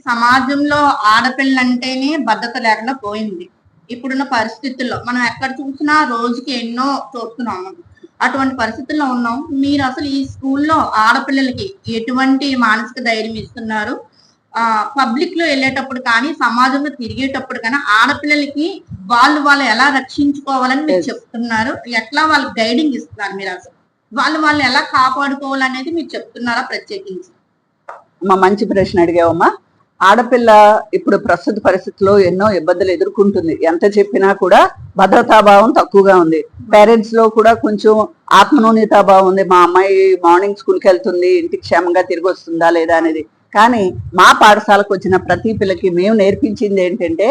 సమాజంలో ఆడపిల్లంటేనే భద్రత లేకుండా పోయింది. ఇప్పుడున్న పరిస్థితుల్లో మనం ఎక్కడ చూసినా రోజుకి ఎన్నో చూస్తున్నాము. అటువంటి పరిస్థితుల్లో ఉన్నాం. మీరు అసలు ఈ స్కూల్లో ఆడపిల్లలకి ఎటువంటి మానసిక ధైర్యం ఇస్తున్నారు? పబ్లిక్ లో వెళ్ళేటప్పుడు కానీ, సమాజంలో తిరిగేటప్పుడు కానీ ఆడపిల్లలకి వాళ్ళు ఎలా రక్షించుకోవాలని మీరు చెప్తున్నారు? ఎట్లా వాళ్ళకి గైడింగ్ ఇస్తున్నారు మీరు? అసలు వాళ్ళు ఎలా కాపాడుకోవాలనేది మీరు చెప్తున్నారా ప్రత్యేకించి? మంచి ప్రశ్న అడిగావమ్మా. ఆడపిల్ల ఇప్పుడు ప్రస్తుత పరిస్థితుల్లో ఎన్నో ఇబ్బందులు ఎదుర్కొంటుంది. ఎంత చెప్పినా కూడా భద్రతాభావం తక్కువగా ఉంది. పేరెంట్స్ లో కూడా కొంచెం ఆత్మన్యూనతాభావం ఉంది. మా అమ్మాయి మార్నింగ్ స్కూల్కి వెళ్తుంది, ఇంటికి క్షేమంగా తిరిగి వస్తుందా లేదా అనేది. కానీ మా పాఠశాలకు వచ్చిన ప్రతి పిల్లకి మేము నేర్పించింది ఏంటంటే,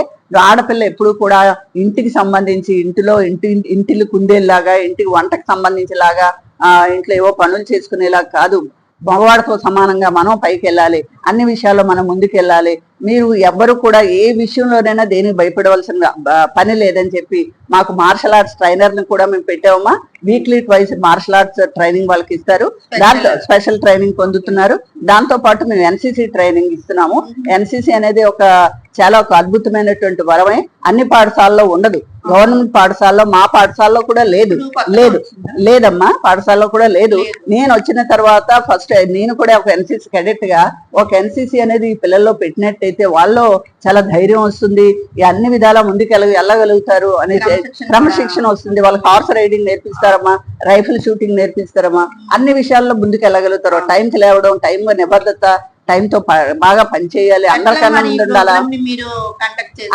ఆడపిల్ల ఎప్పుడు కూడా ఇంటికి సంబంధించి ఇంటిలో కుందేలాగా, ఇంటికి వంటకు సంబంధించేలాగా ఇంట్లో ఏవో పనులు చేసుకునేలాగా కాదు. మగవాడితో సమానంగా మనం పైకి వెళ్ళాలి, అన్ని విషయాల్లో మనం ముందుకు వెళ్ళాలి. మీరు ఎవ్వరు కూడా ఏ విషయంలోనైనా దేనికి భయపడవలసిన పని లేదని చెప్పి మాకు మార్షల్ ఆర్ట్స్ ట్రైనర్ని కూడా మేము పెట్టామమ్మా. Weekly twice martial arts training వాళ్ళకి ఇస్తారు. దాంట్లో స్పెషల్ ట్రైనింగ్ పొందుతున్నారు. దాంతో పాటు మేము ఎన్సీసీ ట్రైనింగ్ ఇస్తున్నాము. ఎన్సీసీ అనేది చాలా అద్భుతమైనటువంటి వరమే. అన్ని పాఠశాలలో ఉండదు. గవర్నమెంట్ పాఠశాలలో, మా పాఠశాలలో కూడా లేదమ్మా. పాఠశాలలో కూడా లేదు. నేను వచ్చిన తర్వాత ఫస్ట్ నేను కూడా ఒక ఎన్సీసీ కెడెట్ గా ఒక ఎన్సీసీ అనేది ఈ పిల్లల్లో పెట్టినట్టయితే వాళ్ళు చాలా ధైర్యం వస్తుంది, అన్ని విధాలా ముందుకు వెళ్ళగలుగుతారు అనే క్రమశిక్షణ వస్తుంది. వాళ్ళకి హార్స్ రైడింగ్ నేర్పిస్తారమ్మా, రైఫిల్ షూటింగ్ నేర్పిస్తారమ్మా, అన్ని విషయాల్లో ముందుకు వెళ్ళగలుగుతారు. టైంకి లేవడం, టైం నిబద్ధత, టైంతో బాగా పనిచేయాలి, అందరికన్నా ముందు ఉండాలా.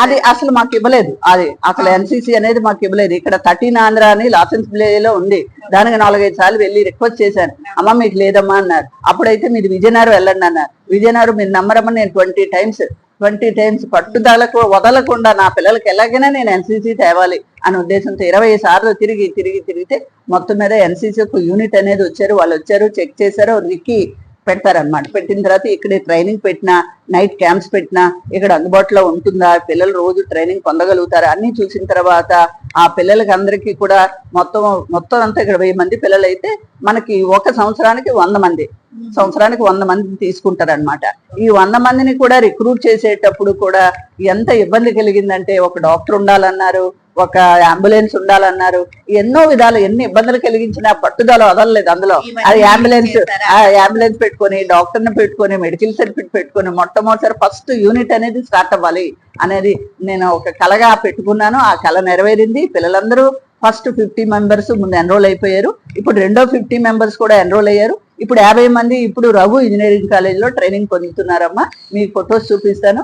అది అసలు మాకు ఇవ్వలేదు. అది అసలు ఎన్సీసీ అనేది మాకు ఇవ్వలేదు. ఇక్కడ 13 ఆంధ్ర అని లాసెన్స్ విలేజ్ లో ఉంది. దానికి 4-5 సార్లు వెళ్ళి రిక్వెస్ట్ చేశాను. అమ్మ మీకు లేదమ్మా అన్నారు. అప్పుడైతే మీరు విజయనగరం వెళ్ళండి అన్నారు. విజయనగరం మీరు నమ్మరమ్మా, నేను 20 టైమ్స్ పట్టుదలకు వదలకుండా నా పిల్లలకి ఎలాగైనా నేను ఎన్సీసీ తేవాలి అనే ఉద్దేశంతో 20 సార్లు తిరిగితే మొత్తం మీద ఎన్సీసీ ఒక యూనిట్ అనేది వచ్చారు. వాళ్ళు వచ్చారు, చెక్ చేశారు, రిక్కి పెడతారనమాట. పెట్టిన తర్వాత ఇక్కడ ట్రైనింగ్ పెట్టినా, నైట్ క్యాంప్స్ పెట్టినా ఇక్కడ అందుబాటులో ఉంటుందా, పిల్లలు రోజు ట్రైనింగ్ పొందగలుగుతారా అన్ని చూసిన తర్వాత ఆ పిల్లలకి అందరికీ కూడా మొత్తం అంతా ఇక్కడ 1000 మంది పిల్లలు అయితే మనకి ఒక సంవత్సరానికి 100 మంది తీసుకుంటారనమాట. ఈ 100 మందిని కూడా రిక్రూట్ చేసేటప్పుడు కూడా ఎంత ఇబ్బంది కలిగిందంటే, ఒక డాక్టర్ ఉండాలన్నారు, ఒక అంబులెన్స్ ఉండాలన్నారు. ఎన్నో విధాలు ఎన్ని ఇబ్బందులు కలిగించినా పట్టుదల వదలలేదు. అందులో అది అంబులెన్స్ పెట్టుకొని, డాక్టర్ని పెట్టుకొని, మెడికల్ సర్టిఫికేట్ పెట్టుకొని మొట్టమొదటిసారి ఫస్ట్ యూనిట్ అనేది స్టార్ట్ అవ్వాలి అనేది నేను ఒక కలగా పెట్టుకున్నాను. ఆ కళ నెరవేరింది. పిల్లలందరూ ఫస్ట్ 50 మెంబర్స్ ముందు ఎన్రోల్ అయిపోయారు. ఇప్పుడు రెండో 50 మెంబర్స్ కూడా ఎన్రోల్ అయ్యారు. ఇప్పుడు 50 మంది ఇప్పుడు రఘు ఇంజనీరింగ్ కాలేజ్ లో ట్రైనింగ్ పొందుతున్నారమ్మా. మీకు ఫొటోస్ చూపిస్తాను.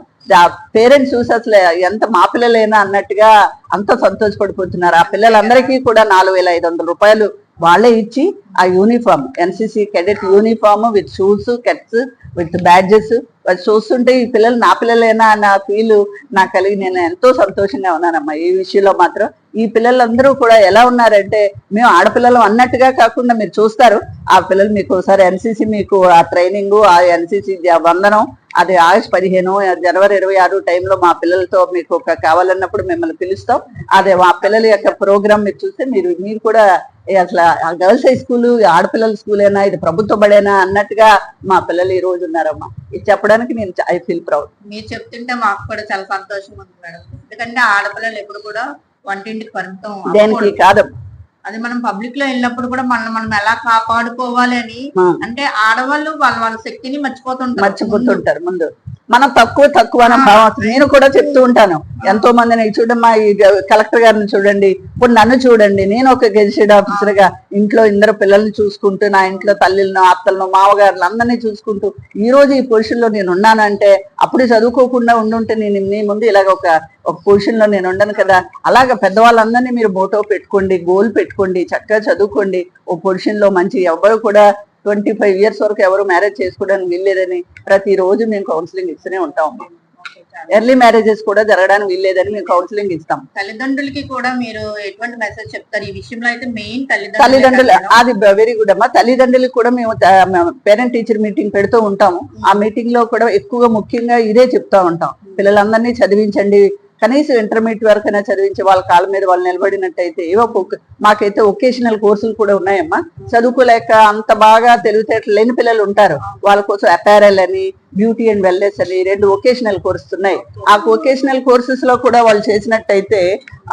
పేరెంట్స్ చూసి అసలు ఎంత మా పిల్లలైనా అన్నట్టుగా అంత సంతోషపడిపోతున్నారు. ఆ పిల్లలందరికీ కూడా 4500 రూపాయలు వాళ్ళే ఇచ్చి ఆ uniform, NCC cadet uniform with shoes, kets with badges చూస్తుంటే ఈ పిల్లలు నా పిల్లలైనా అన్న ఫీల్ నాకు కలిగి నేను ఎంతో సంతోషంగా ఉన్నానమ్మా. ఈ విషయంలో మాత్రం ఈ పిల్లలందరూ కూడా ఎలా ఉన్నారంటే, మేము ఆడపిల్లలు అన్నట్టుగా కాకుండా మీరు చూస్తారు. ఆ పిల్లలు మీకు ఒకసారి ఎన్సీసీ మీకు ఆ ట్రైనింగ్, ఆ ఎన్సీసీ వందనం, అది ఆగస్టు 15 జనవరి 26 టైంలో మా పిల్లలతో మీకు కావాలన్నప్పుడు మిమ్మల్ని పిలుస్తాం. అదే మా పిల్లల యొక్క ప్రోగ్రామ్ మీరు చూస్తే మీరు కూడా అసలు గర్ల్స్ హై స్కూల్ ఆడపిల్లల స్కూల్ అయినా, ఇది ప్రభుత్వ బడేనా అన్నట్టుగా మా పిల్లలు ఈ రోజు ఉన్నారమ్మా. ఇది చెప్పడానికి నేను ఐ ఫీల్ ప్రౌడ్. మీరు చెప్తుంటే మాకు కూడా చాలా సంతోషంగా ఉంది మేడం. ఎందుకంటే ఆడపిల్లలు ఎప్పుడు కూడా వంటింటికి పరిమితం దేనికి కాదమ్మా. అది మనం పబ్లిక్ లో వెళ్ళినప్పుడు కూడా మనం ఎలా కాపాడుకోవాలి అని, అంటే ఆడవాళ్ళు వాళ్ళ శక్తిని మర్చిపోతుంటారు. ముందు మనం తక్కువ అనే భావం నేను కూడా చెప్తూ ఉంటాను. ఎంతో మందిని చూడమ్మా, ఈ కలెక్టర్ గారిని చూడండి, ఇప్పుడు నన్ను చూడండి, నేను ఒక గెజిటెడ్ ఆఫీసర్ గా ఇంట్లో ఇద్దరు పిల్లల్ని చూసుకుంటూ, నా ఇంట్లో తల్లిలను, అత్తలను, మామగారులను అందరినీ చూసుకుంటూ ఈ రోజు ఈ పొజిషన్ లో నేను ఉన్నానంటే, అప్పుడు చదువుకోకుండా ఉండుంటే నేను మీ ముందు ఇలాగ ఒక పొజిషన్ లో నేను ఉండను కదా. అలాగ పెద్దవాళ్ళందరినీ మీరు మోటో పెట్టుకోండి, గోల్ పెట్టుకోండి, చక్కగా చదువుకోండి. ఓ పొజిషన్ లో మంచి ఎవ్వరు కూడా 25 ఇయర్స్ వరకు ఎవరు మ్యారేజ్ చేసుకోవడానికి వీల్లేదని ప్రతిరోజు మేము కౌన్సిలింగ్ ఇస్తూనే ఉంటాం. ఎర్లీ మ్యారేజెస్ కూడా జరగడానికి వీల్లేదని మేము కౌన్సిలింగ్ ఇస్తాం. తల్లిదండ్రులకి కూడా మీరు ఎటువంటి మెసేజ్ చెప్తారు ఈ విషయంలో? అయితే మెయిన్ తల్లిదండ్రులు అది వెరీ గుడ్ అమ్మా. తల్లిదండ్రులకు కూడా మేము పేరెంట్ టీచర్ మీటింగ్ పెడుతూ ఉంటాము. ఆ మీటింగ్ లో కూడా ఎక్కువగా ముఖ్యంగా ఇదే చెప్తా ఉంటాం. పిల్లలందరినీ చదివించండి, కనీసం ఇంటర్మీడియట్ వరకైనా చదివించి వాళ్ళ కాళ్ళ మీద వాళ్ళు నిలబడినట్టయితే మాకైతే ఒకేషనల్ కోర్సులు కూడా ఉన్నాయమ్మా. చదువుకోలేక అంత బాగా తెలివితేటలు లేని పిల్లలు ఉంటారు, వాళ్ళ కోసం అపారెల్ అని, బ్యూటీ అండ్ వెల్నెస్ అని 2 వొకేషనల్ కోర్సెస్ ఉన్నాయి. ఆ వొకేషనల్ కోర్సెస్ లో కూడా వాళ్ళు చేసినట్టయితే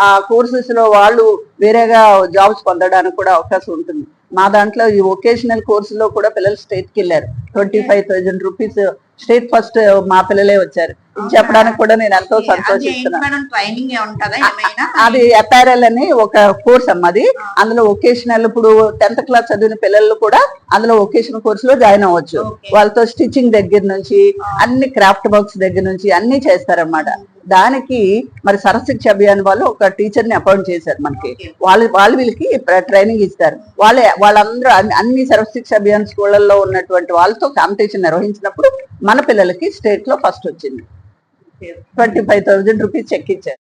ఆ కోర్సెస్ లో వాళ్ళు వేరేగా జాబ్స్ పొందడానికి కూడా అవకాశం ఉంటుంది. మా దాంట్లో ఈ వొకేషనల్ కోర్సులో కూడా పిల్లలు స్టేట్ కి వెళ్ళారు. 25,000 రూపీస్ స్టేట్ ఫస్ట్ మా పిల్లలే వచ్చారు. ఇది చెప్పడానికి కూడా నేను ఎంతో సంతోషిస్తున్నాను. ట్రైనింగ్ ఉంటుందా ఏమైనా? అది అపారెల్ అని ఒక కోర్స్ అమ్మ. అది అందులో వొకేషనల్, ఇప్పుడు 10th క్లాస్ చదివిన పిల్లలు కూడా అందులో వొకేషనల్ కోర్స్ లో జాయిన్ అవ్వచ్చు. వాళ్ళతో స్టిచ్చింగ్ దగ్గర నుంచి అన్ని క్రాఫ్ట్ వర్క్స్ దగ్గర నుంచి అన్ని చేస్తారన్నమాట. దానికి మరి సరశిక్ష అభియాన్ వాళ్ళు ఒక టీచర్ ని అపాయింట్ చేశారు మనకి. వాళ్ళు వీళ్ళకి ట్రైనింగ్ ఇస్తారు. వాళ్ళందరూ అన్ని సర్వశిక్ష అభియాన్ స్కూళ్ళల్లో ఉన్నటువంటి వాళ్ళతో కాంపిటీషన్ నిర్వహించినప్పుడు మన పిల్లలకి స్టేట్ లో ఫస్ట్ వచ్చింది. 25,000 రూపీస్ చెక్ ఇచ్చారు.